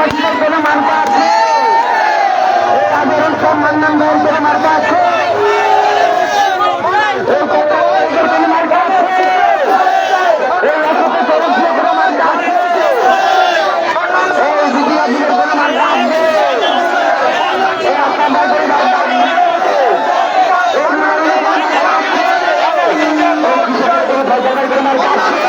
মানবাধিকার কোনো মার্কা আছে? এই আন্দোলন সম্মান নামের কোনো মার্কা আছে? এই কর্মচারীদের কোনো মার্কা আছে? এই রাজপথে জনপ্রিয় কোনো মার্কা আছে? এই বিদ্যালয়ের কোনো মার্কা আছে? এই আপনাদের কোনো মার্কা আছে? এই মাননীয় মার্কা আছে? এই কৃষকের কোনো ভয়জনের কোনো মার্কা আছে?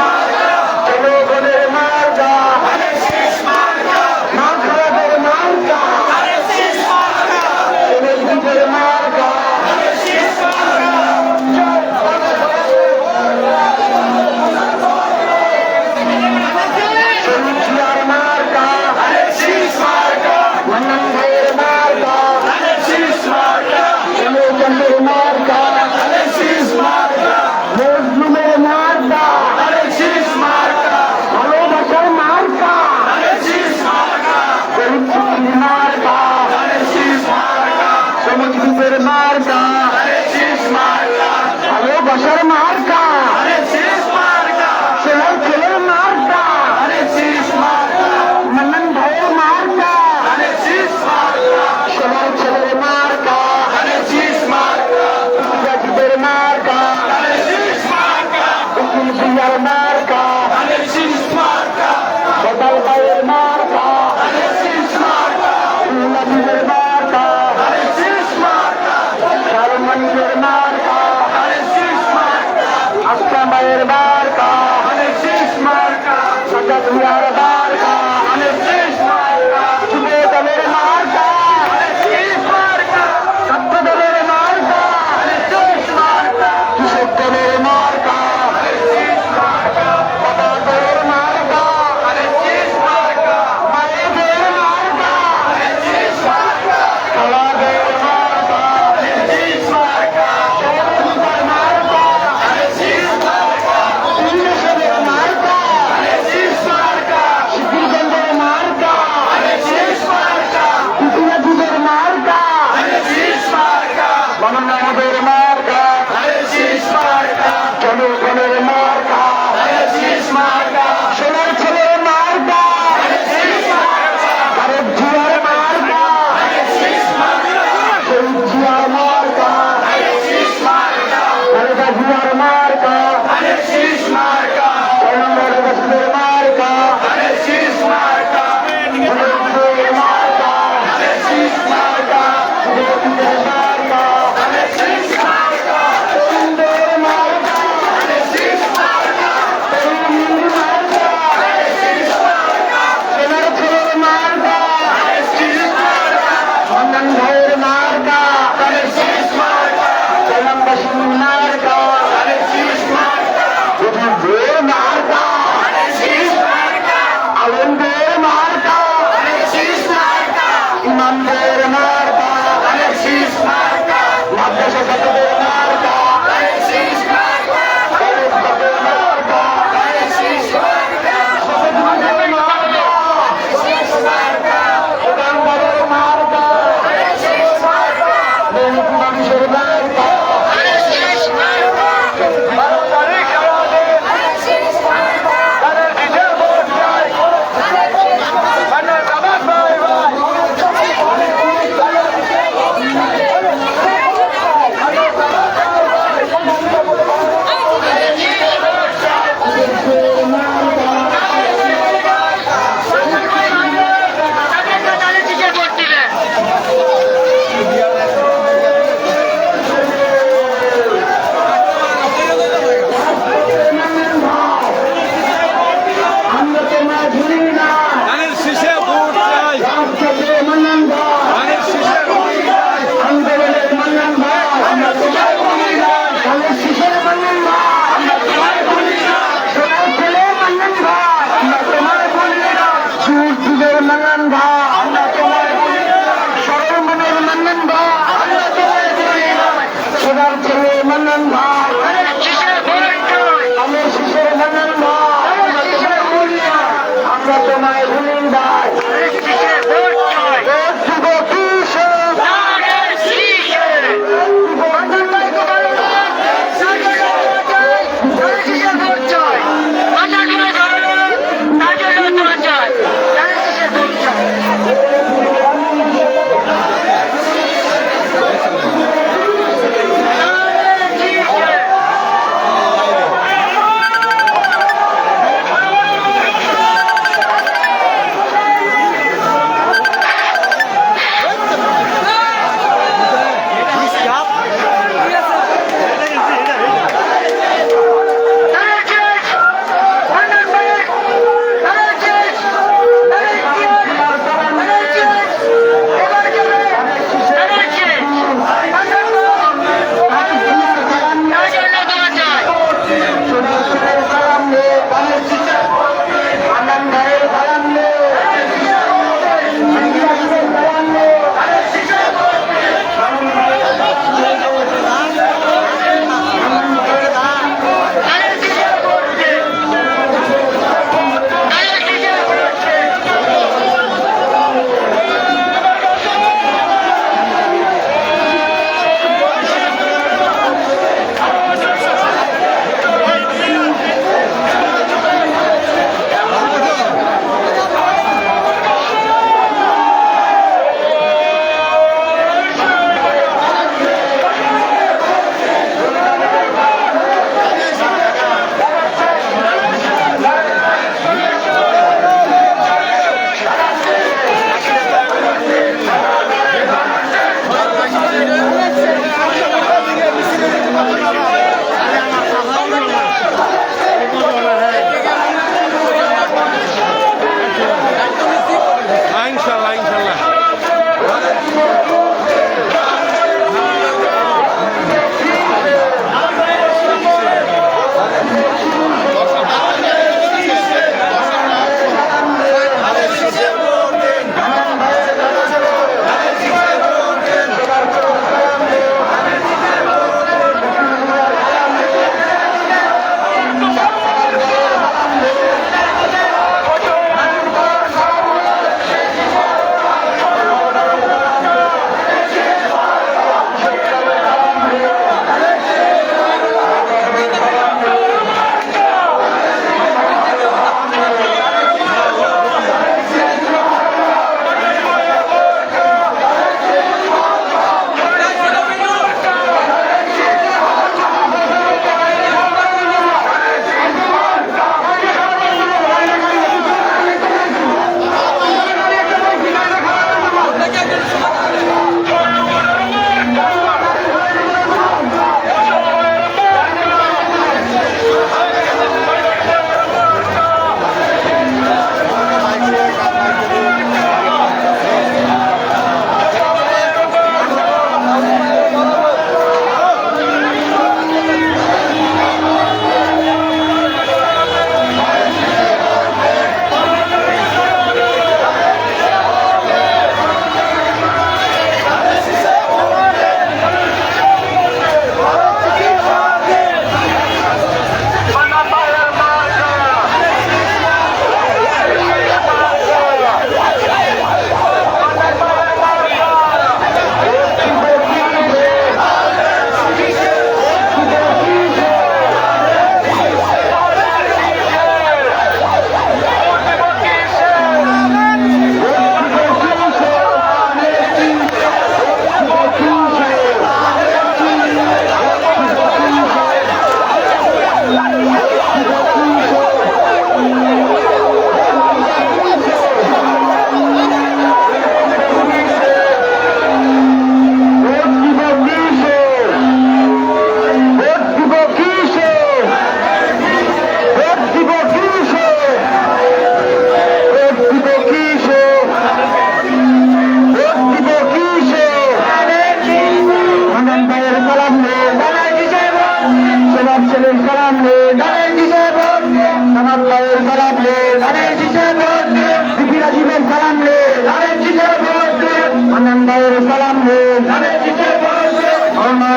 মার্কা মুক্তিযুদ্ধের মার্কা ভালোবাসার মার্কা ছেলের ছেলের মার্কা মান্নান ভাইয়ের মার্কা ছেলের ছেলের মার্কা মুক্তিযুদ্ধের মার্কা উকিল বিয়ার মার্কা সদাল ভাইয়ের মার্কা নবীদের মার্কা শালমানিদের মার্কা আসলাম ভাইয়ের মার্কা সাজাদ মিয়ার মার্কা যুব দলের মার্কা ছাত্র দলের মার্কা কৃষক দলের মার্কা বাবা দলের মার্কা মায়েদের মার্কা খালাদের মার্কা সবার মার্কা ইংরেজের মার্কা শিবিরগঞ্জের মার্কা ইতিহাসের মার্কা মানবের মার্কা জনগণের মার্কা সোনার ছেলের মার্কা ভারত জিয়ার মার্কা শহীদ জিয়ার মার্কা খালেদা জিয়ার মার্কা কলম্বের রসুলের মার্কা মুক্তিযুদ্ধের মার্কা যুবতীদের মার্কা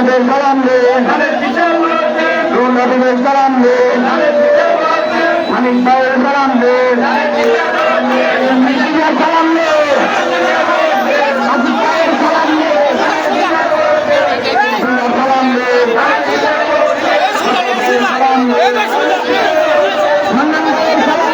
রুনাদের সালাম দে রুনাদের সালাম দে মানিক ভাইয়ের সালাম দে সালাম দে আজিজ ভাইয়ের সালাম দে সালাম দে সালাম দে মান্নান ভাইয়ের সালাম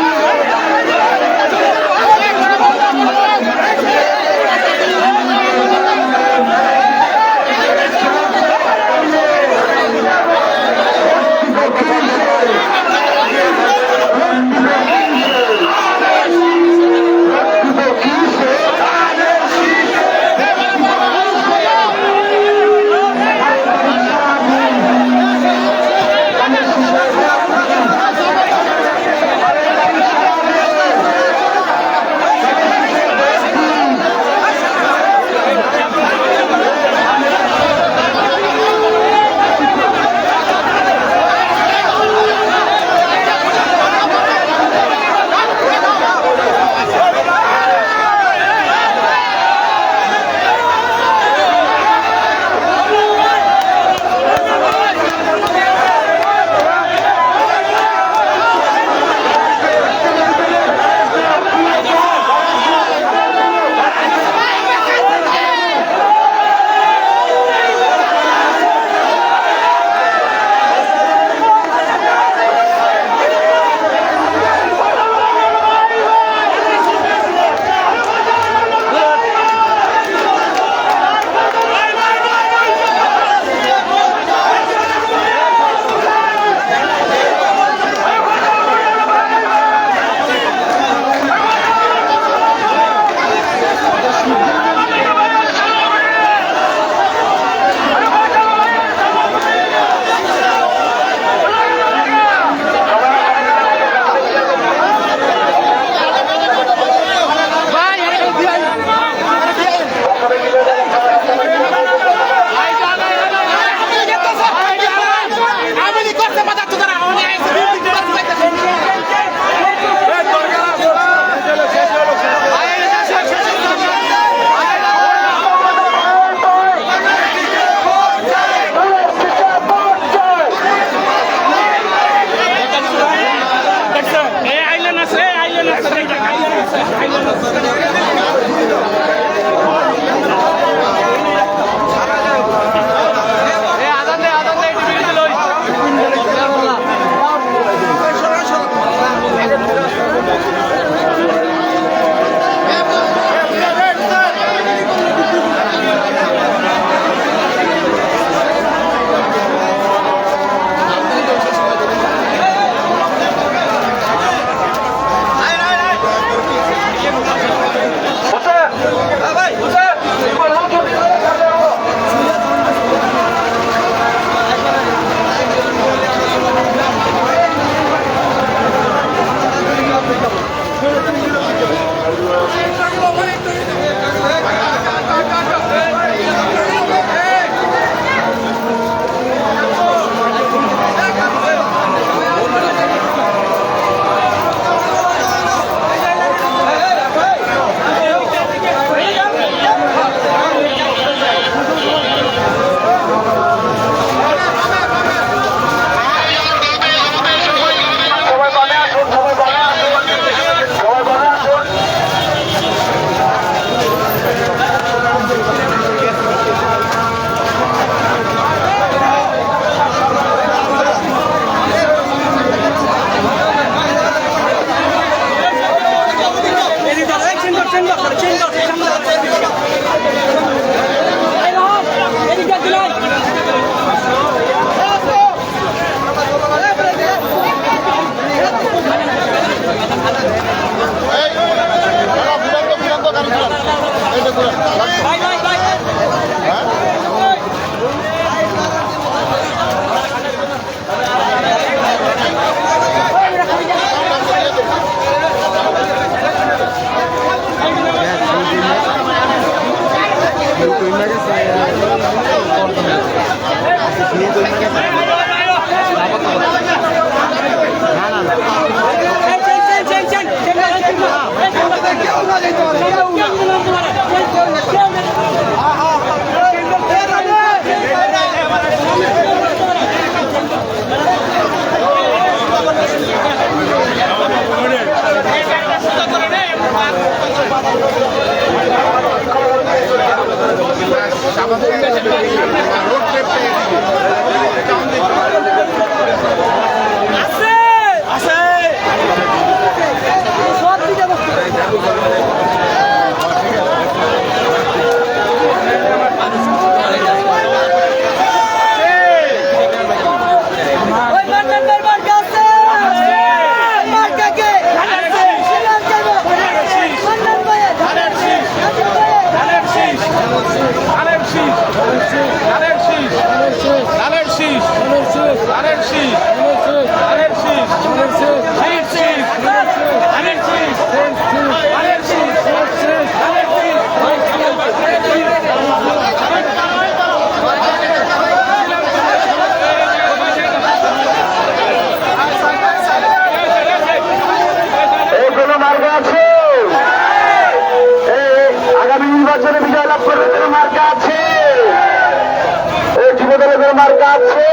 মার্কা আছে,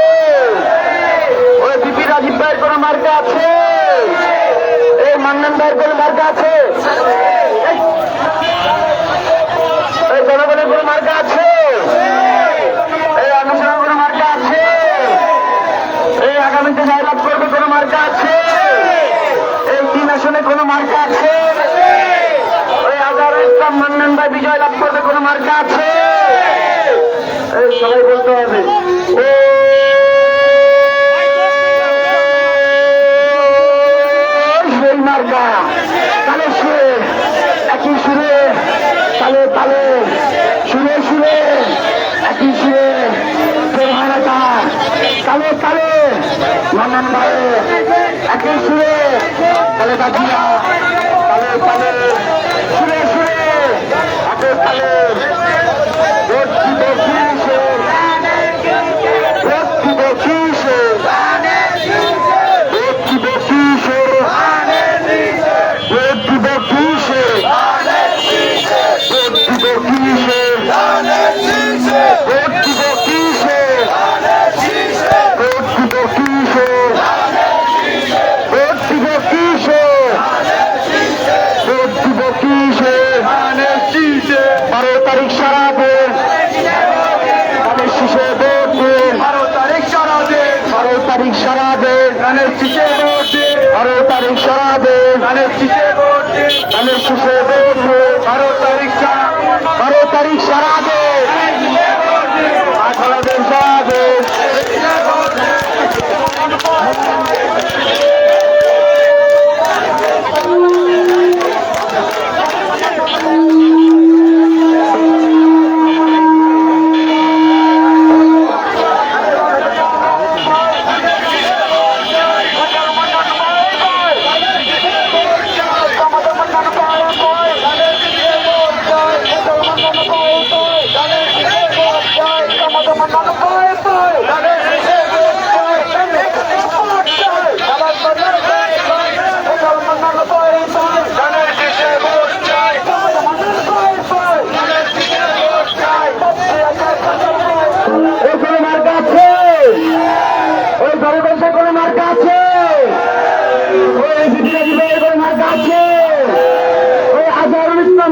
ওই বিপি রাজীব ভাইয়ের কোন মার্কা আছে, এই মান্নান ভাইয়ের কোন মার্কা আছে, এই জনগণের কোন মার্কা আছে, এই অনুসরণের কোন মার্কা আছে, এই আগামীতে জয়লাভ করবে কোন মার্কা আছে, এই 3 আসনে কোন মার্কা আছে, ওই আজহারুল ইসলাম মান্নান ভাই বিজয় লাভ করবে কোন মার্কা আছে, সবাই বলতে হবে সেই মার্কা। তালে সুরে একই সুরে, তালে তালে সুরে সুরে একই সুরে তালে তালে মান্নান ভাই একই সুরে, তালে বাজিয়া তালে তালে সুরে সুরে একই তালে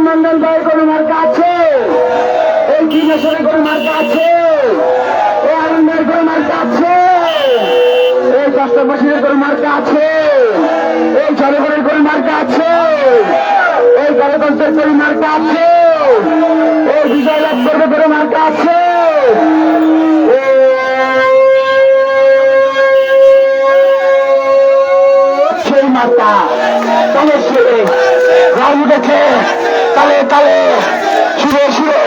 মান্নান ভাইয়ের কোন মার্কা আছে, এই 3 আসনে কোন মার্কা আছে, এই আরুন ভাইয়ের কোন মার্কা আছে, এই রাষ্ট্রবাসীর কোন মার্কা আছে, এই জনগণের কোন মার্কা আছে, এই গণতন্ত্রের কোন মার্কা আছে, এই বিজয় লাভ করবে কোন মার্কা আছে, সেই মার্কা তালে সুরে রায় উঠেছে, তালে তালে সুরে সুরে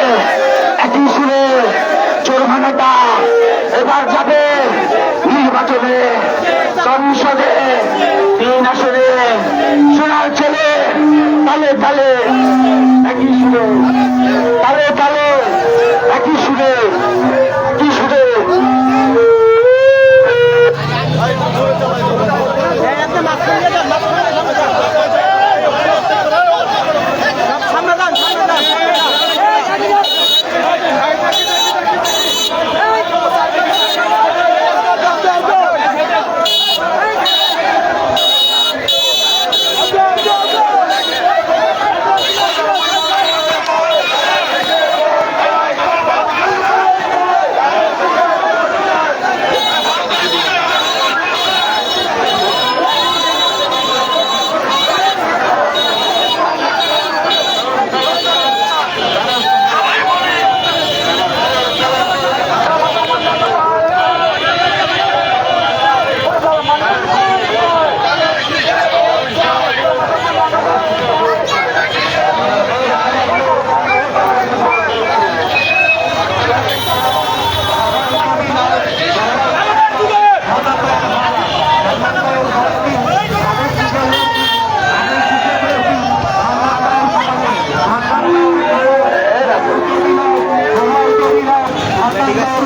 একই সুরে চোরভানাটা এবার যাবে নির্বাচনে, সংসদে 3 আসনে সোনার ছেলে, তালে তালে একই সুরে, তালে তালে একই সুরে, একই সুরে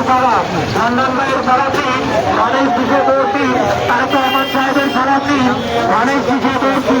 সারা হান্নান ভাইয়ের সারাটি অনেক দিকে বলছি তারেক রহমান সাহেবের সারাটি অনেক দিকে বলছি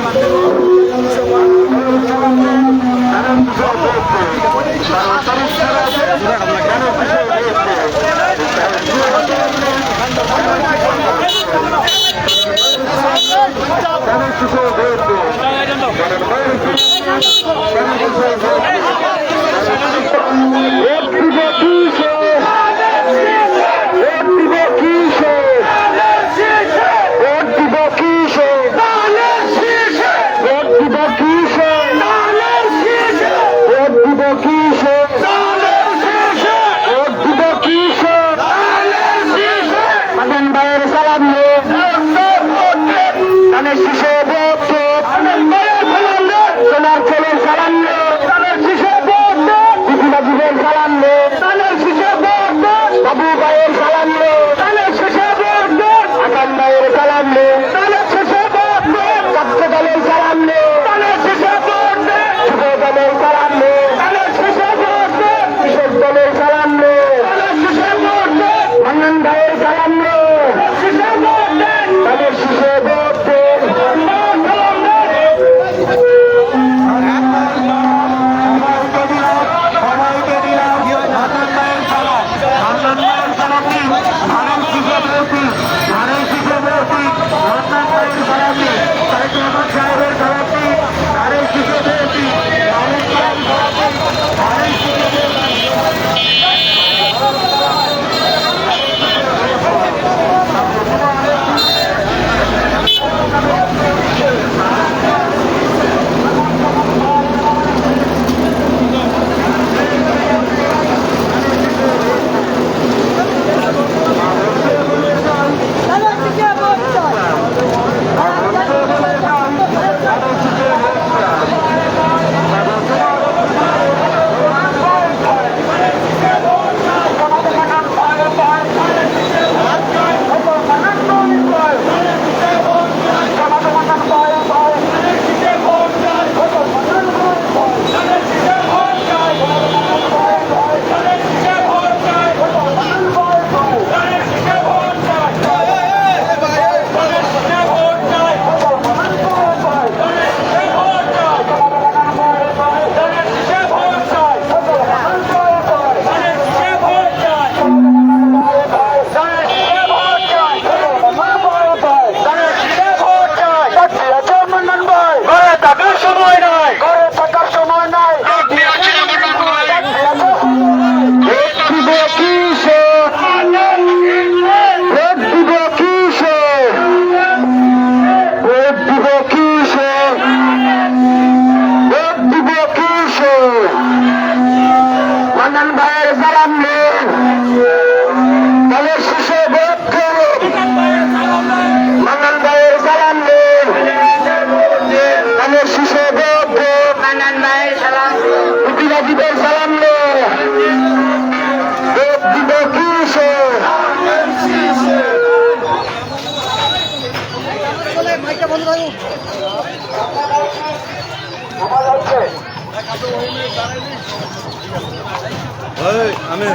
আমি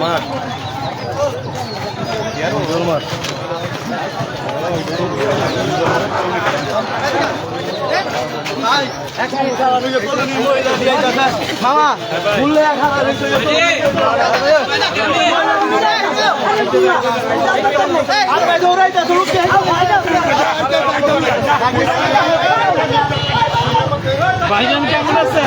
মাঠ মাঠ মামা ভাইজান কেমন আছে?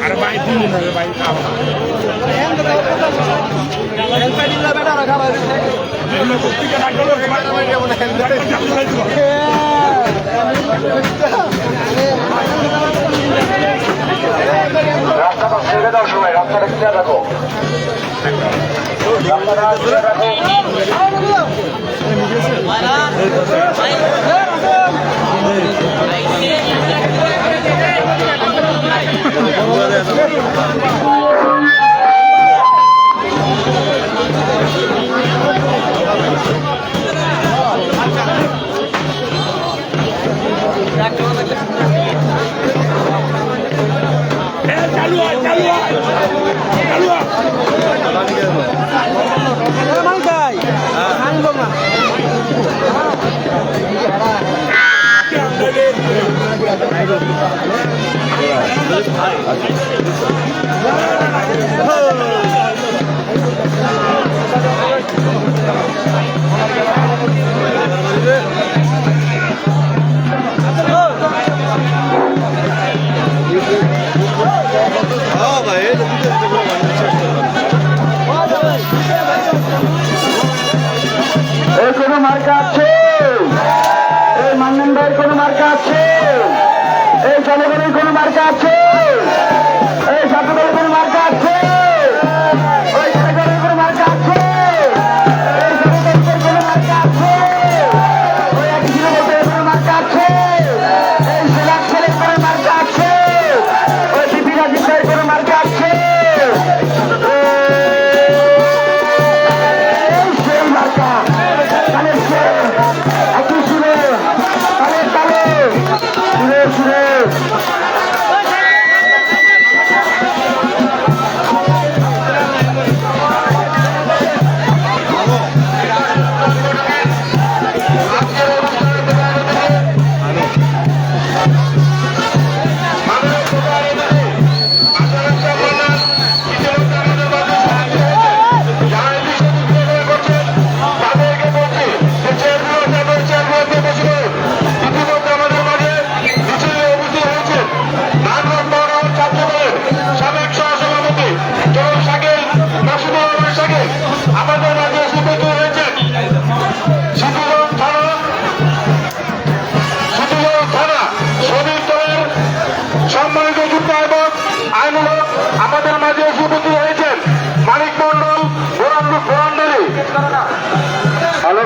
আরে ভাই দিন না রে ভাই খাওয়া রাস্তাটা ছেড়ে দাও সবাই, রাস্তাটা ক্লিয়ার রাখো, রাস্তাটা ক্লিয়ার রাখো। চালু হয় চালু হয় চালু হয় এই কোনো মার্কা আছে? এই মান্নান ভাইয়ের কোনো মার্কা আছে? এই জনগণের কোনো মার্কা আছে? এই ছাত্রদের কোনো মার্কা আছে? ওই জনগণের কোনো মার্কা আছে? এই জনগণের কোনো মার্কা আছে? ওই এক যুবকের কোনো মার্কা আছে? এই সিলাক ছেলের কোনো মার্কা আছে? ওই বিপি রাজীব ভাইয়ের কোনো মার্কা আছে? সেই মার্কা তাহলে সে একটু শুনে তাহলে তাহলে শুনে শুনে আমাদের মাঝে উপস্থিত হয়েছেন সিদ্ধিগঞ্জ থানা শ্রমিক দলের সম্মানিত যোদ্ধা এবং আইনলোক আমাদের মাঝে উপস্থিত হয়েছেন মানিক মন্ডল বোরান্ডারি। হ্যালো,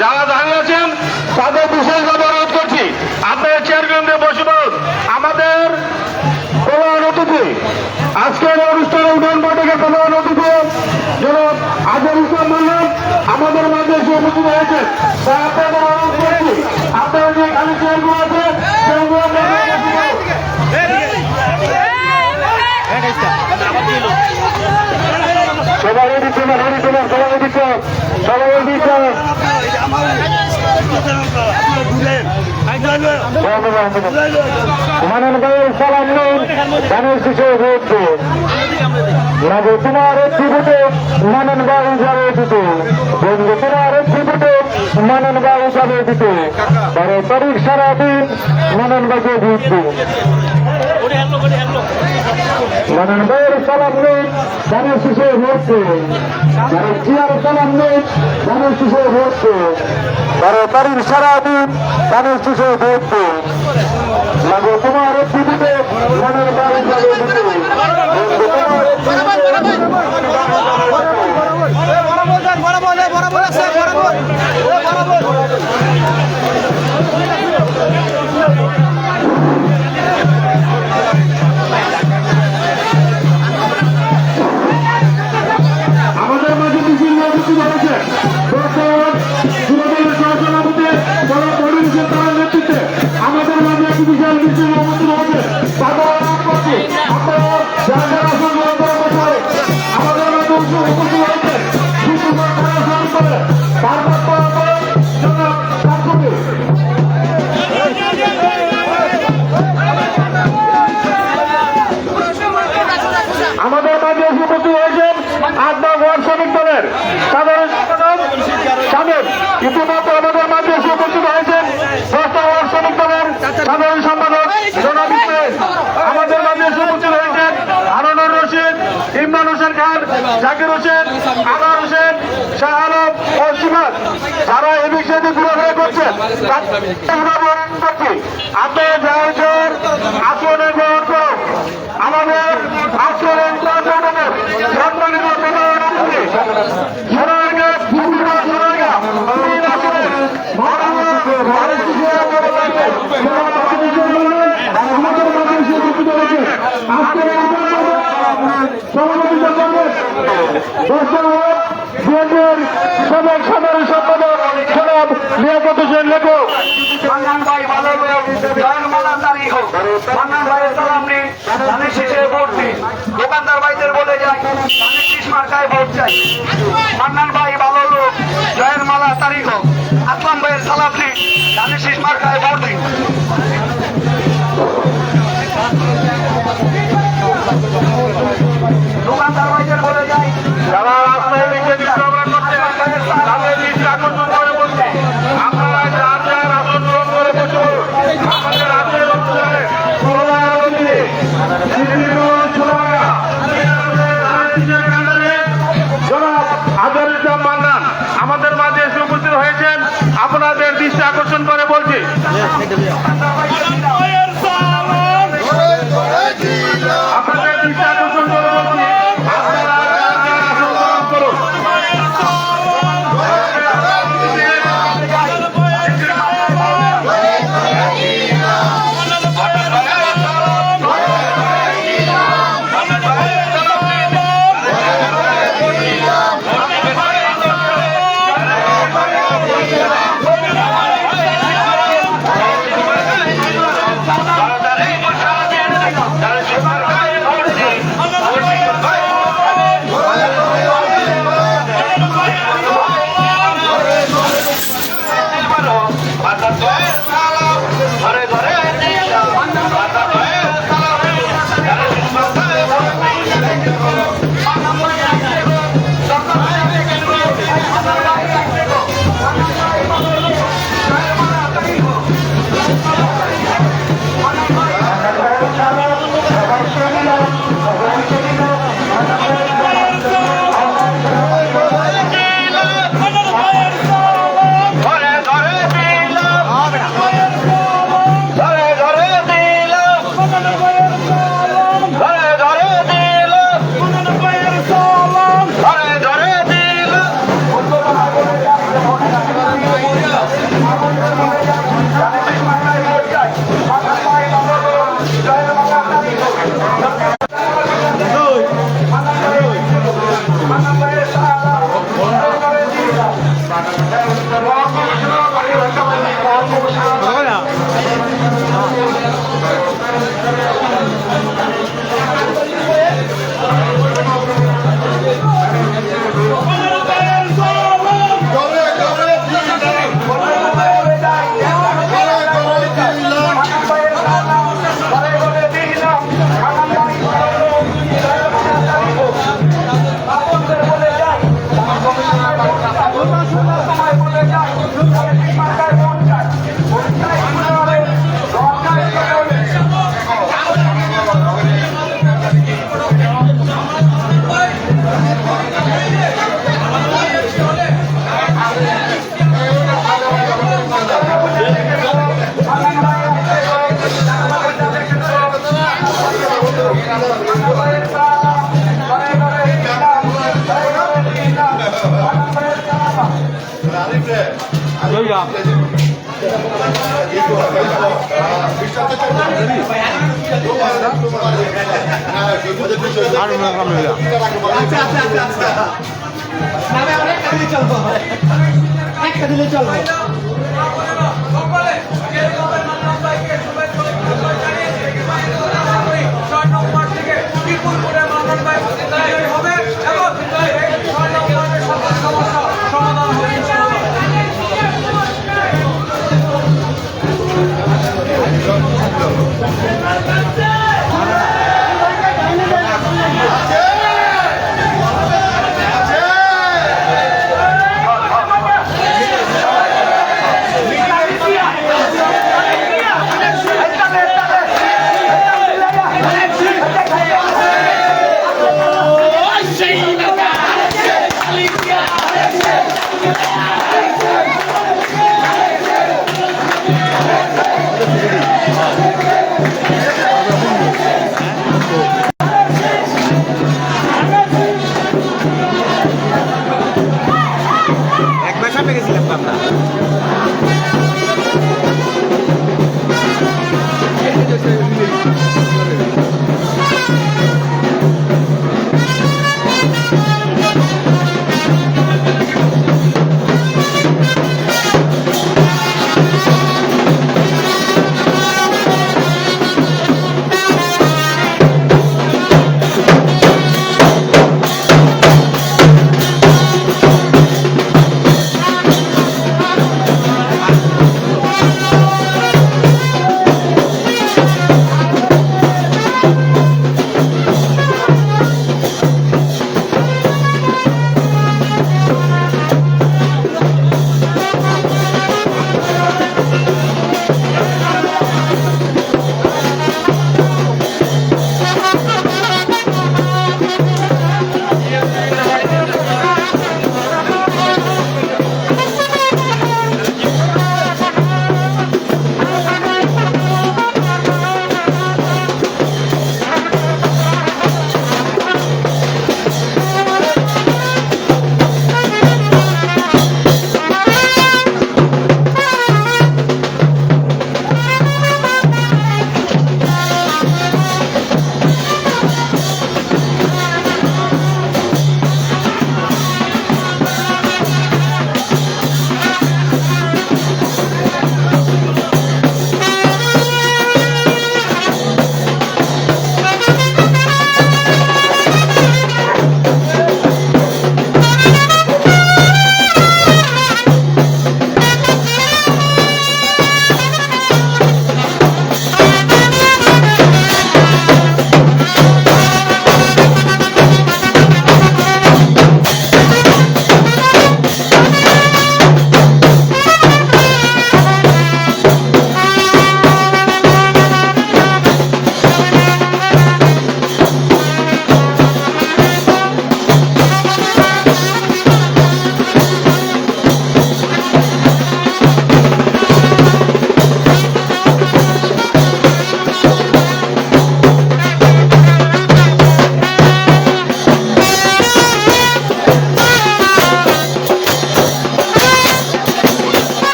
যারা দাঁড়িয়ে আছেন তাদের বিশেষভাবে অনুরোধ করছি আপনাদের চেয়ারম্যানদের বসে পড়ুন। আমাদের প্রধান অতিথি আজকের অনুষ্ঠানে উন্নয়ন বৈঠকের প্রধান অতিথি জনাব আজহার ইসলাম মান্নান আমাদের মাঝে এসে উপস্থিত হয়েছেন। তাই আপনাদের অনুরোধ করছি আপনারা যে খালি চেয়ারগুলো আছে সেগুলো সবাই দিচ্ছে না, সবাই দিচ্ছে, সবাই দিচ্ছে। মানন ভাইয়ের সালাম নেই, ধানের শিশু ভোট লাগো তোমার একটি ভোটে মানন ভাই যাবে দিতে, বন্ধু তোমার একটি ভোটে মানন ভাই যাবে দিতে, 12 তারিখ সারাদিন মানন ভাইকে ভোট দিন। মানন ভাইয়ের সালাম নেই, ধানের শিশু ভোট জিয়ার সালাম নেই, ধানের শিশু ভোট 12 তারিখ সারাদিন ধানের শিশু ভোট লাগো তোমার একটি ভোটে মানন ভাই যাবে দিতে, বন্ধু তোমার আমাদের মাঝে মিছিল উপস্থিত হয়েছে যুবদলের সহসভাপতি তার নেতৃত্বে আমাদের মাঝে একটি বিশাল মিছিল উপস্থিত হয়েছে। জাকির হোসেন, আনোয়ার হোসেন, শাহ আলম ও সিফাত যারা এই বিষয়টি ঘোরাফেরা করছেন আপনারা জাহাজের আচরণে গ্রহণ করুন। আমাদের আচরণ সম্মানিত সাবেক সাধারণ সম্পাদক জনাব লিয়াকত হোসেন লেখক মান্নান ভাই ভালো জয়ের মালা তারিখ হোক। মান্নান ভাইয়ের সালাম নিন, ধানের শীষে ভোট দিন। দোকানদার ভাইদের বলে যাই ধানের শীষ মার্কায় ভোট চাই। মান্নান ভাই ভালো লোক, জয়ের মালা তারিখ হোক। আসলাম ভাইয়ের সালাম নিন, ধানের শীষ মার্কায় ভোট দিন। দোকানদার ভাইদের বলে যাই যারা রাস্তায় লিখে ডিস্টার্ব করছে তাদের দৃষ্টি আকর্ষণ করে বলছে আপনারা যার যার আসন গ্রহণ করে বসে আমাদের রাজ্যের অনুষ্ঠানে জনাব আজহারুল ইসলাম মান্নান আমাদের মাঝে এসে উপস্থিত হয়েছেন। আপনাদের দৃষ্টি আকর্ষণ করে বলছি আপনাদের দৃষ্টি আকর্ষণ করে বলছি আপনারা আসন গ্রহণ করুন। একটা দিলে চলবে।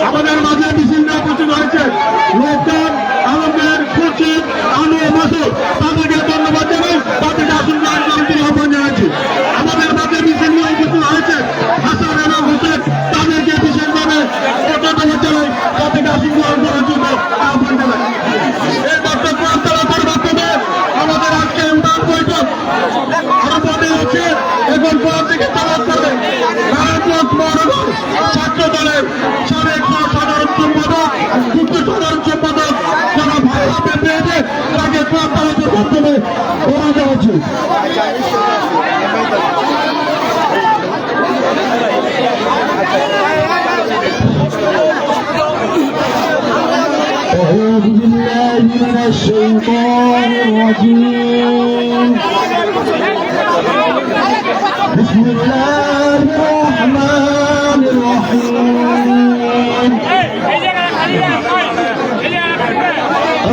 আমাদের মাঝে মিছিলটা উপস্থিত হয়েছে লোকজন আমাদের খুরশিদ আনু মাসুদ তাদেরকে ধন্যবাদ জানাই, তাদেরকে আসন গ্রহণ করার জন্য আহ্বান জানাচ্ছি। আমাদের মাঝে মিছিল নিয়ে উপস্থিত হয়েছে হাসান এবং হোসেন, তাদেরকে বিশেষভাবে ধন্যবাদ জানাই, তাদেরকে আসন গ্রহণ করার জন্য আহ্বান জানাই। এই বক্তব্য আপনারা পরবর্তীতে আমাদের আজকে উন্নয়ন বৈঠক আরো বলে হচ্ছে এখন পর থেকে তালাশ করবে নারায়ণগঞ্জ মহানগর ছাত্র দলের সাবেক সাধারণ সম্পাদক যুক্ত সাধারণ সম্পাদক যারা ভালোভাবে পেয়েছে তাকে তালাশের মাধ্যমে করা দেওয়া উচিত। أعوذ بالله من الشيطان الرجيم بسم الله الرحمن الرحيم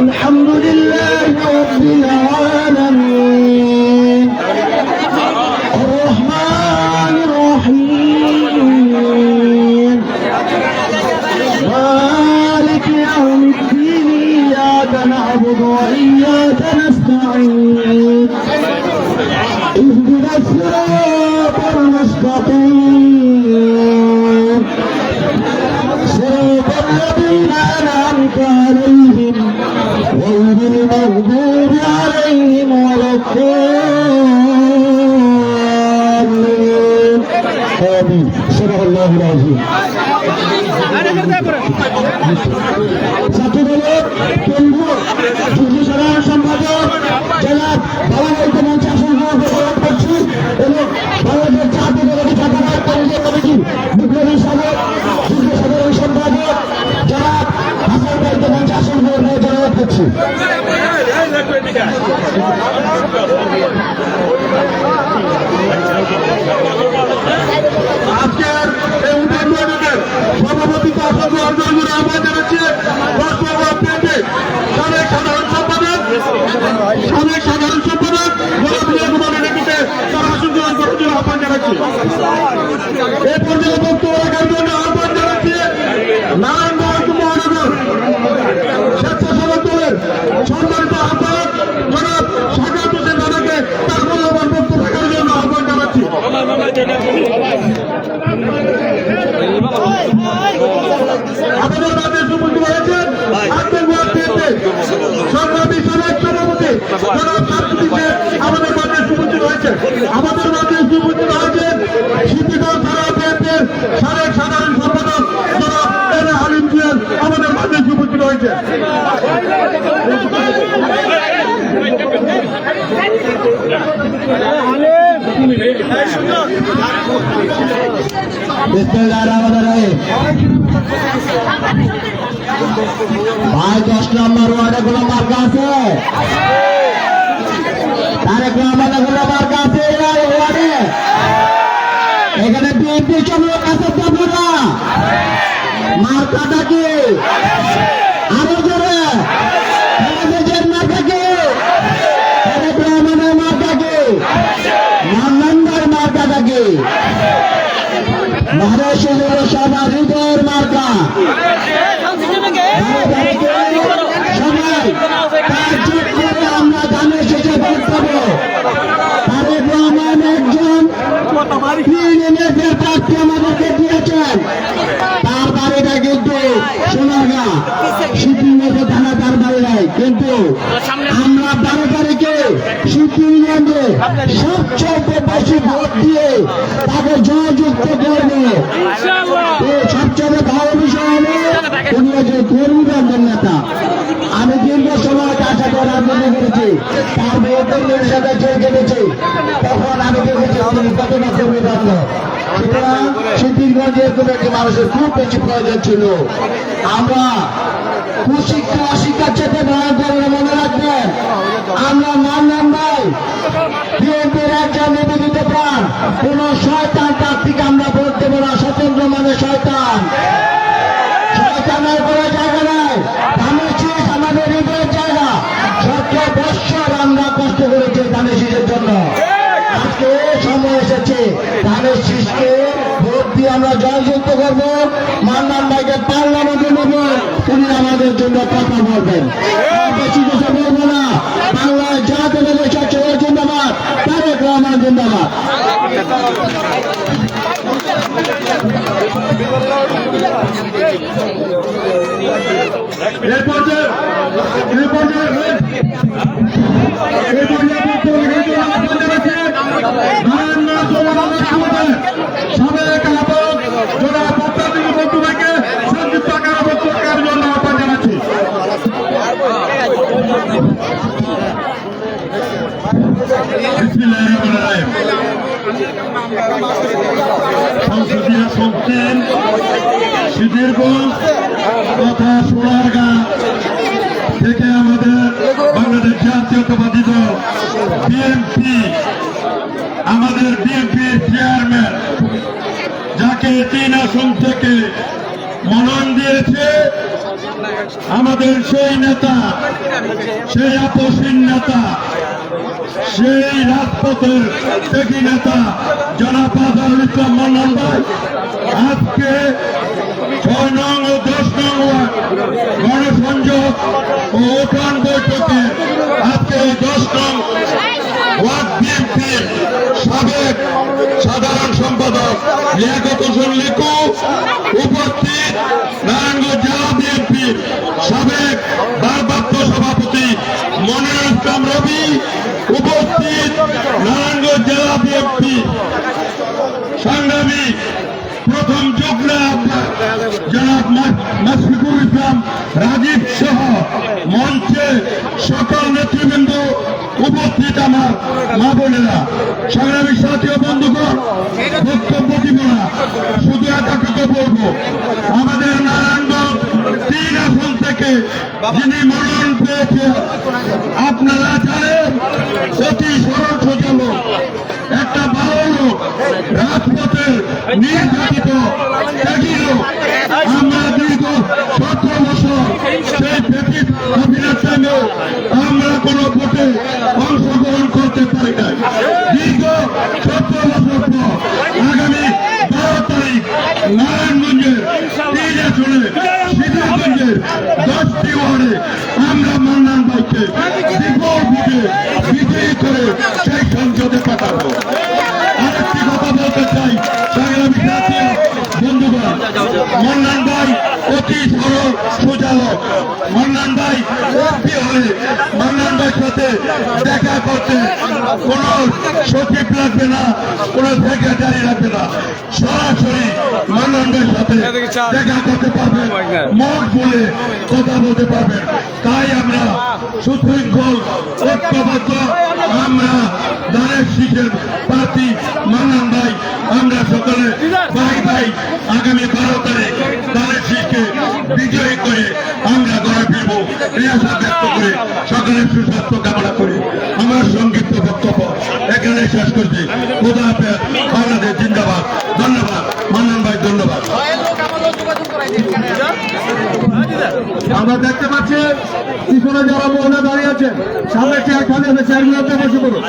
الحمد لله رب العالمين الرحمن الرحيم مالك يوم الدين إياك نعبد وإياك نستعين اهدنا الصراط المستقيم صراط الذين أنعمت عليهم غير المغضوب عليهم ولا الضالين آمين صدق الله العظيم ছাত্রদলের কেন্দ্রীয় যুগ্ম সাধারণ সম্পাদক জেলার বাংলাদেশ মঞ্চে আসন গ্রহণ করছি এবং বাংলাদেশ জাতীয় ছাত্রদল কেন্দ্রীয় কমিটির বিপ্লবী সাবেক যুগ্ম সাধারণ সম্পাদক যারা হাসান ভাইকে মঞ্চে আসন গ্রহণ করে জনগণ করছি। আজকের এই উন্নয়ন বৈঠকের সভাপতিত্ব আসন গ্রহণ করার জন্য আহ্বান জানাচ্ছি সাবেক সাধারণ সম্পাদক কুমারের নেতৃত্বে তারা আসন গ্রহণ করার জন্য আহ্বান জানাচ্ছি। এই পর্যায়ে বক্তব্য রাখার জন্য আহ্বান জানাচ্ছি নারায়ণগঞ্জ মহানগর স্বেচ্ছাসেবক দলের সম্মানিত আহ্বায়ক জনাব সাকাত হোসেন দাদাকে তার মূল্যবান বক্তব্য রাখার জন্য আহ্বান জানাচ্ছি। আমাদের মাঝে উপস্থিত হয়েছেন সংগ্রামী সাবেক সভাপতি জনাব ছাত্রীকে আমাদের মাঝে উপস্থিত হয়েছে। আমাদের মাঝে উপস্থিত হয়েছেন শিক্ষিত সারা বিএনপির সাবেক সাধারণ সম্পাদক জনাব এনে হালিম জিয়ান আমাদের মাঝে উপস্থিত হয়েছে। ভাই 10 নম্বর ওয়ার্ডে কোনো মার্কা আছে? তারেক রহমানের কোনো মার্কা আছে এই ওয়ার্ডে? এখানে বিএনপি সব লোক আছে আপনারা মার্কাটা কি? আরো জোরে মার্কা কি? তারেক রহমানের মার্কা কি? মান্নানদার মার্কাটা কি? মহারাষ্ট্রের সবার হৃদয়ের মার্কা সবাই কাজ করে আমরা ধানের শেষে ভোট পাবো। তারেক রহমান একজন প্রার্থী আমাদেরকে দিয়েছেন, তার বাড়িটা কিন্তু সোনারগাঁ সিদ্ধিগঞ্জে থানা, তার বাড়ি নাই, কিন্তু আমরা 12 তারিখে সিদ্ধিগঞ্জে সবচেয়ে বেশি ভোট দিয়ে তাকে জয়যুক্ত করবো। সবচেয়ে ভালো বিষয় হলো তিনি একজন কর্মীদের নেতা। আমি দীর্ঘ সময় তার সাথে রাজনীতি করেছি, তার বউদের সাথে জেল কেটেছি, তখন আমি দেখেছি তিনি কত না কর্মীবন্ধ। সুতরাং সিদ্ধিগঞ্জের কোন একটি মানুষের খুব বেশি প্রয়োজন ছিল। আমরা কুশিক্ষা অশিক্ষার চেয়ে ভয়ঙ্কর মনে রাখবেন, আমরা মানলাম ভাই বিএনপির একজন নিবেদিত প্রাণ, কোন শয়তান প্রার্থীকে আমরা ভোট দেব না। স্বতন্ত্র মানে শয়তান, শয়তানের কোনো জায়গা নাই। আমাদের হৃদয়ের জায়গা 17 বৎসর ধানের শীষকে ভোট দিয়ে আমরা জয়যুক্ত করবো। মান্নান ভাইকে পার্লামেন্টে নেব, তিনি আমাদের জন্য কথা বলবেন। আর বেশি কিছু বলবো না। বাংলায় জাতীয় চলে জিন্দাবাদ, তারেক রহমান জিন্দাবাদ। সাবেক আহ্বায়ক জনাব মুক্তাদির বন্ধু ভাইকে সংযুক্ত আকারে বক্তব্যের জন্য আহ্বান জানাচ্ছি। সংসদীয় সংস্থান সিদ্ধিরগঞ্জ তথা সোনারগাঁ থেকে আমাদের বাংলাদেশ জাতীয়তাবাদী দল বিএনপি, আমাদের বিএনপির চেয়ারম্যান যাকে 3 আসন থেকে মনোনয়ন দিয়েছে, আমাদের সেই নেতা, সেই আপসীন নেতা, সেই রাজপথের ত্যাগী নেতা জনাব আজহারুল ইসলাম মান্নান ভাই আজকে 6 নং ও 10 নং ওয়ার্ড গণসংযোগ ও উঠান বৈঠকে আজকে 10 নং ওয়ার্ড বিএনপির সাবেক সাধারণ সম্পাদক লিয়াকত হোসেন লিকু উপস্থিত, নারায়ণগঞ্জ জেলা বিএনপির সাবেক ভারপ্রাপ্ত সভাপতি মনিরুল ইসলাম রবি উপস্থিত, নারায়ণগঞ্জ জেলা বিএনপি সংগ্রামী প্রথম যুগ্ম জনাব মাশফিকুল ইসলাম রাজীব সহ মঞ্চে সকল নেতৃবৃন্দ উপস্থিত, আমার মা বোনেরা, সংগ্রামী সাথী ও বন্ধুগণ, বক্তব্য দিব না, শুধু এতটুকু বলবো, আমাদের নারায়ণগঞ্জ 3 আসন থেকে যিনি মনোনয়ন পেয়েছেন আপনারা জানেন, অতি সরল সোজা লোক, একটা ভালো লোক, রাজপথের নির্যাতিত ত্যাগী লোক। আমরা দীর্ঘ 17 বছর সেই ব্রিটিশ হাসিনার টাইমে আমরা কোনো ভোটে অংশগ্রহণ করতে পারি নাই। দীর্ঘ 17 বছর পর আগামী 12 তারিখ নারায়ণগঞ্জের 3 আসনে সিদ্ধিরগঞ্জের 10টি ওয়ার্ডে আমরা মান্নান ভাইকে বিপুল ভোটে বিজয়ী করে সেই সংসদে পাঠাবো। আরেকটি কথা বলতে চাই, সংগ্রামী সাথী বন্ধুগণ, মান্নান ভাই অতি সরল সোজা লোক। মান্নান ভাই এমপি হলে মান্নান ভাইয়ের সাথে দেখা করতে কোন সচিব লাগবে না, কোন সেক্রেটারি লাগবে না, সরাসরি মান্নান ভাইয়ের সাথে দেখা করতে পারবেন, মত বলে কথা বলতে পারবেন। তাই আমরা সুশৃঙ্খল ঐক্যবদ্ধ, আমরা ধানের শীষের প্রার্থী মান্নান ভাই, আমরা সকলে ভাই ভাই আগামী 12 তারিখ ধানের শীষকে বিজয়ী করে আমরা ঘরে ফিরব, এই আশা ব্যক্ত করে সকলের সুস্বাস্থ্য কামনা করে আমার সংক্ষিপ্ত বক্তব্য এখানে শেষ করছি। খোদা হাফেজ, বাংলাদেশ জিন্দাবাদ। ধন্যবাদ মান্নান ভাই, ধন্যবাদ। আমরা দেখতে পাচ্ছি পিছনে যারা মহিলা দাঁড়িয়ে আছে, সামনে চেয়ার খালি আছে, চেয়ারগুলোতে বসে পড়ুন।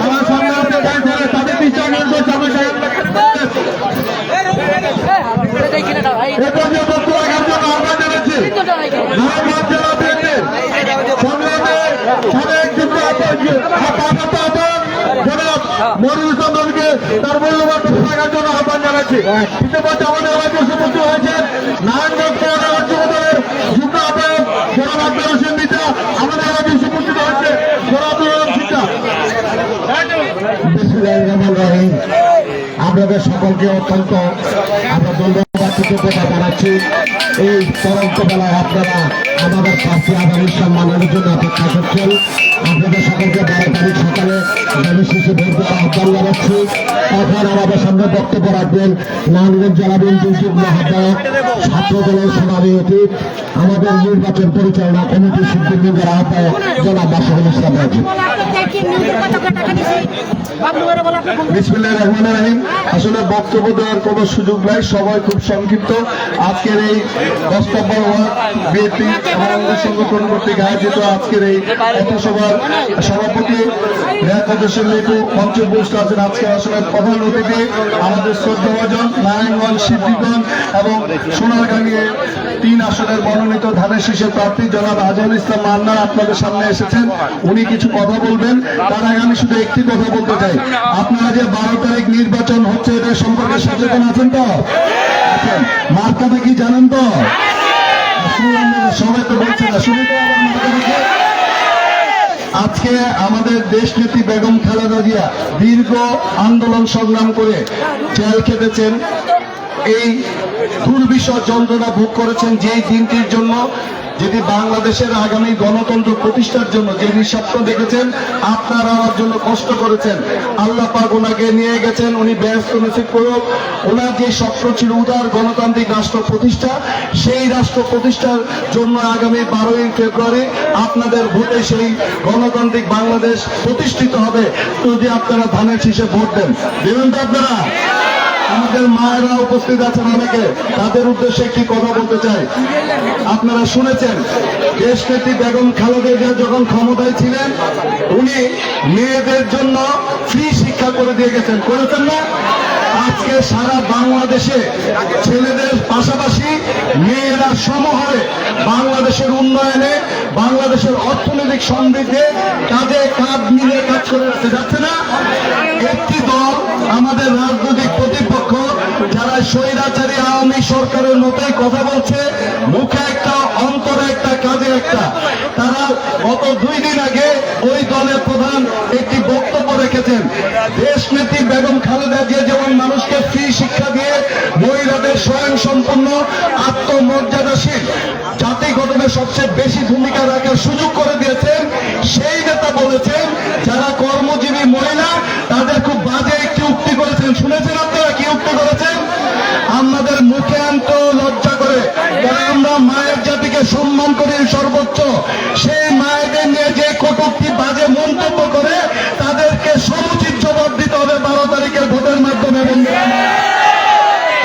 আমার সামনে আছে তাদের বিচার করছে, আমি আহ্বান জানাচ্ছি নারায়ণগঞ্জ জেলা বিএনপির সংগ্রামে সাবেক যুগ্ম জনাব মনিরুল ইসলাম রবিকে তার মূল্যবান থাকার জন্য আহ্বান জানাচ্ছি। ইতিমধ্যে আমাদের রাজ্য উপস্থিত হয়েছেন নারায়ণগঞ্জ পৌরনগর যুবদলের যুগ্ম আহ্বায়ক জনাব আকবর হোসেন মিতা, আমাদের রাজ্য উপস্থিত হয়েছে জনাব সিদ্ধা। আপনাদের সকলকে অত্যন্ত আমরা ধন্যবাদ কৃতজ্ঞতা জানাচ্ছি। এই তরন্ত বেলায় আপনারা আমাদের প্রার্থী আজহারুল ইসলাম মান্নানের জন্য অপেক্ষা করছেন। আপনাদের সকলকে 12 তারিখ সকালে ধানের শীষে ভোট দেওয়ার আহ্বান জানাচ্ছি। এখন আমাদের সামনে বক্তব্য রাখবেন নারায়ণগঞ্জ জেলা বিএনপির যুগ্ম আহ্বায়ক, ছাত্র দলের সভাপতি, আমাদের নির্বাচন পরিচালনা কমিটির সিদ্দিকের আহ্বায়ক জনাব মাসুদুল ইসলাম রাজীব। বিসমিল্লাহির রহমানির রহিম। আসলে বক্তব্য দেওয়ার কোনো সুযোগ নাই, সবাই খুব সংক্ষিপ্ত। আজকের এই 10 নম্বর ওয়ার্ড বিএনপি অঙ্গ সংগঠন কর্তৃক আয়োজিত আজকের এই পথসভার সভাপতি রেয়াকত হোসেন লিটু মঞ্চে উপস্থিত আছেন। আজকে আসলে প্রধান অতিথি আমাদের শ্রদ্ধাভাজন নারায়ণগঞ্জ, সিদ্ধিগঞ্জ এবং সোনারগাঁয়ে 3 আসনের মনোনীত ধানের শীষের প্রার্থী জনাব আজহারুল ইসলাম মান্নান আপনাদের সামনে এসেছেন। উনি কিছু কথা বলবেন। তার আগে আমি শুধু একটি কথা বলতে চাই, আপনারা যে 12 তারিখ নির্বাচন হচ্ছে এটা সম্পর্কে সচেতন আছেন তো? আছেন। মার্কাটা কি জানেন তো? সবাই তো বলছে না, শুনে তো আবার মার্কাটাকে। আজকে আমাদের দেশ নেত্রী বেগম খালেদা জিয়া দীর্ঘ আন্দোলন সংগ্রাম করে জেল খেটেছেন, এই দুর্বিষহ যন্ত্রণা ভোগ করেছেন, যেই দিনটির জন্য, যেটি বাংলাদেশের আগামী গণতন্ত্র প্রতিষ্ঠার জন্য যে স্বপ্ন দেখেছেন, আপনারা আমার জন্য কষ্ট করেছেন। আল্লাহ পাক ওনাকে নিয়ে গেছেন, উনি ব্যস্ত নসিব করুক। ওনার যে স্বপ্ন ছিল উদার গণতান্ত্রিক রাষ্ট্র প্রতিষ্ঠা, সেই রাষ্ট্র প্রতিষ্ঠার জন্য আগামী 12ই ফেব্রুয়ারি আপনাদের ভোটে সেই গণতান্ত্রিক বাংলাদেশ প্রতিষ্ঠিত হবে, যদি আপনারা ধানের শীষে ভোট দেন। দেবেন তো আপনারা? আমাদের মায়েরা উপস্থিত আছেন অনেকে, তাদের উদ্দেশ্যে একটি কথা বলতে চাই। আপনারা শুনেছেন দেশ নেত্রী বেগম খালেদা জিয়া যখন ক্ষমতায় ছিলেন, উনি মেয়েদের জন্য ফ্রি শিক্ষা করে দিয়ে গেছেন, করেছেন না? আজকে সারা বাংলাদেশে ছেলেদের পাশাপাশি মেয়েরা সমহারে বাংলাদেশের উন্নয়নে, বাংলাদেশের অর্থনৈতিক সমৃদ্ধি কাঁধে কাঁধ মিলিয়ে কাজ করে যাচ্ছে না? একটি দল, আমাদের রাজনৈতিক প্রতিপক্ষ, যারা স্বৈরাচারী আওয়ামী সরকারের মতোই কথা বলছে, মুখে একটা অন্তরে একটা কাজে একটা, তারা গত 2 দিন আগে ওই দলের প্রধান একটি বক্তব্য রেখেছেন। দেশ নেত্রী বেগম খালেদা জিয়া যেমন মানুষকে ফ্রি শিক্ষা দিয়ে মহিলাদের স্বয়ং সম্পন্ন আত্মমর্যাদাশীল জাতি গঠনে সবচেয়ে বেশি ভূমিকা রাখার সুযোগ করে দিয়েছেন, সেই নেতা বলেছেন যারা কর্মজীবী মহিলা তাদের খুব বাজে একটি উক্তি করেছেন। শুনেছেন আপনারা কি উক্তি করেছেন? আমাদের মুখে আনতে লজ্জা করে, কারণ আমরা মায়ের জাতিকে সম্মান করি সর্বোচ্চ, সেই মায়েদের নিয়ে যে কটূক্তি বাজে মন্তব্য করে তাদেরকে সমুচিত জবাব দিতে হবে 12 তারিখের ভোটের মাধ্যমে।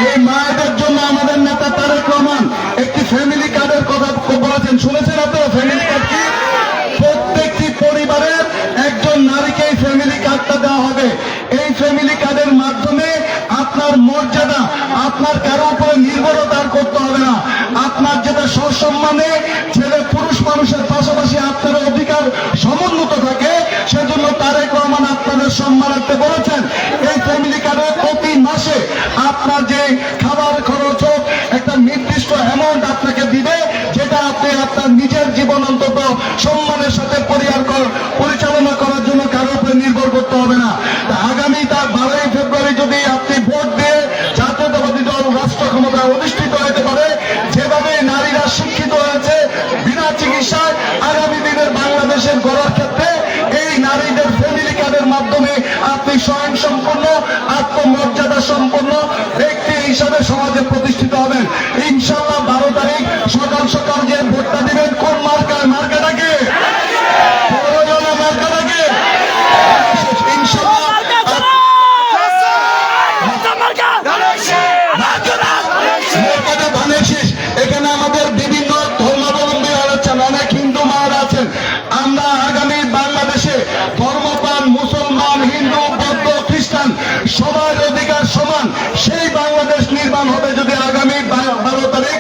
এই মায়েদের জন্য আমাদের নেতা তারেক রহমান একটি ফ্যামিলি কার্ডের কথা বলেছেন। শুনেছেন আপনারা ফ্যামিলি কার্ড কি? প্রত্যেকটি পরিবারের একজন নারীকে এই ফ্যামিলি কার্ডটা দেওয়া হবে। এই ফ্যামিলি কার্ডের মাধ্যমে আপনার মর্যাদা, আপনার কারো উপরে নির্ভরতা করতে হবে না। আপনার যেটা সসম্মানে ছেলে পুরুষ মানুষের পাশাপাশি আপনার অধিকার সমুন্নত থাকে, সেজন্য তারেক রহমান আপনাদের সম্মানার্থে বলেছেন এই ফ্যামিলি কার্ডে প্রতি মাসে আপনার যে খাবার খরচ হোক একটা নির্দিষ্ট অ্যামাউন্ট আপনাকে দিবে, যেটা আপনি আপনার নিজের জীবন অন্তত সম্মানের সাথে পরিচালনা করার জন্য কারো উপরে নির্ভর করতে হবে না। আগামী 12ই ফেব্রুয়ারি যদি আপনি ভোট দিয়ে জাতীয়তাবাদী দল রাষ্ট্র ক্ষমতায় অধিষ্ঠিত হতে পারে, যেভাবে নারীরা শিক্ষিত হয়েছে বিনা চিকিৎসায়, আগামী দিনের বাংলাদেশের গড়ার ক্ষেত্রে এই নারীদের ফ্যামিলি কার্ডের মাধ্যমে আপনি স্বয়ং সম্পন্ন আত্মমর্যাদা সম্পন্ন ব্যক্তি হিসাবে সমাজে প্রতিষ্ঠিত হবেন। ইনশাআল্লাহ 12 তারিখ সকাল সকাল যে ভোটটা দিবেন কোন মার্কায়? মার্কাটাকে মার্কাটাকে ইনশাআল্লাহ ধানের শীষ। এখানে আমাদের বিভিন্ন ধর্মাবলম্বী আছেন, অনেক হিন্দু মারা আছেন। আমরা আগামী বাংলাদেশে ধর্মপ্রাণ মুসলমান, হিন্দু, বৌদ্ধ, খ্রিস্টান সবার অধিকার সমান সেই বাংলাদেশ নির্মাণ হবে যদি আগামী 12 তারিখ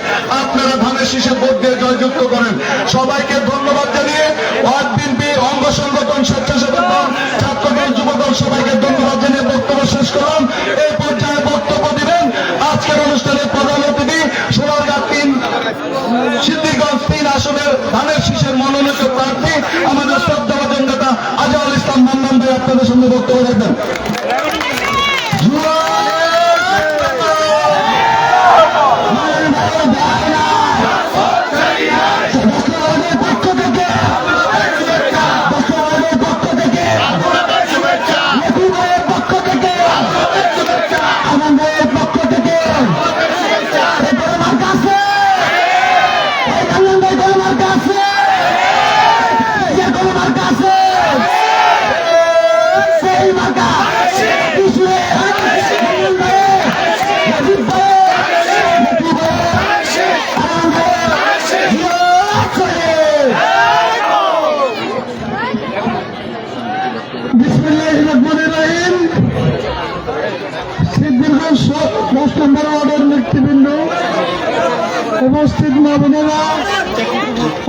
উপস্থিত মা বোনেরা,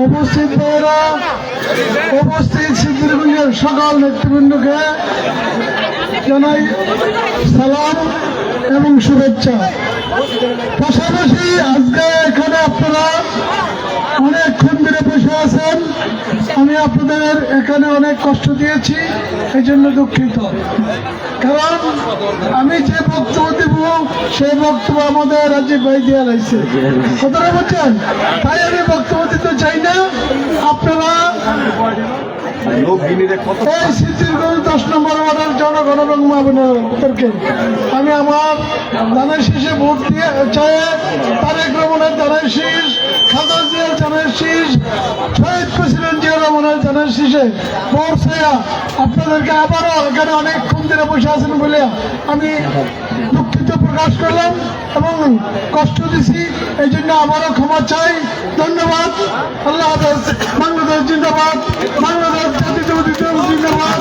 উপস্থিত ভাইয়েরা, উপস্থিত সিদ্ধিরগঞ্জের সকল নেতৃবৃন্দকে জানাই সালাম এবং শুভেচ্ছা। পাশাপাশি আজকে এখানে আপনারা অনেকক্ষণ ধরে বসে আছেন, আমি আপনাদের এখানে অনেক কষ্ট দিয়েছি, এই জন্য দুঃখিত। কারণ আমি যে বক্তব্য দেব সেই বক্তব্য আমাদের রাজীব ভাই দেওয়া রয়েছে, কথাটা বলছেন, তাই আমি বক্তব্য দিতে চাই না। আপনারা এই সিদ্ধিরগঞ্জ 10 নম্বর ওয়ার্ডের জনগণ এবং মা বোনেরকে আমি আমার দানের শীষে ভোট দিয়ে চাই। তারেক রহমানের দানের শীষ, খালেদা জিয়ার দানের শীষ, শহীদ প্রেসিডেন্ট জিয়া রহমানের দানের শীষে ভোট চাইয়া আপনাদেরকে আবারও এখানে অনেকক্ষণ ধরে বসে আছেন বলে আমি দুঃখিত প্রকাশ করলাম এবং কষ্ট দিছি, এই জন্য আবারও ক্ষমা চাই। ধন্যবাদ। আল্লাহ হাফেজ। বাংলাদেশ জিন্দাবাদ, বাংলাদেশ জাতীয়তাবাদী দল জিন্দাবাদ।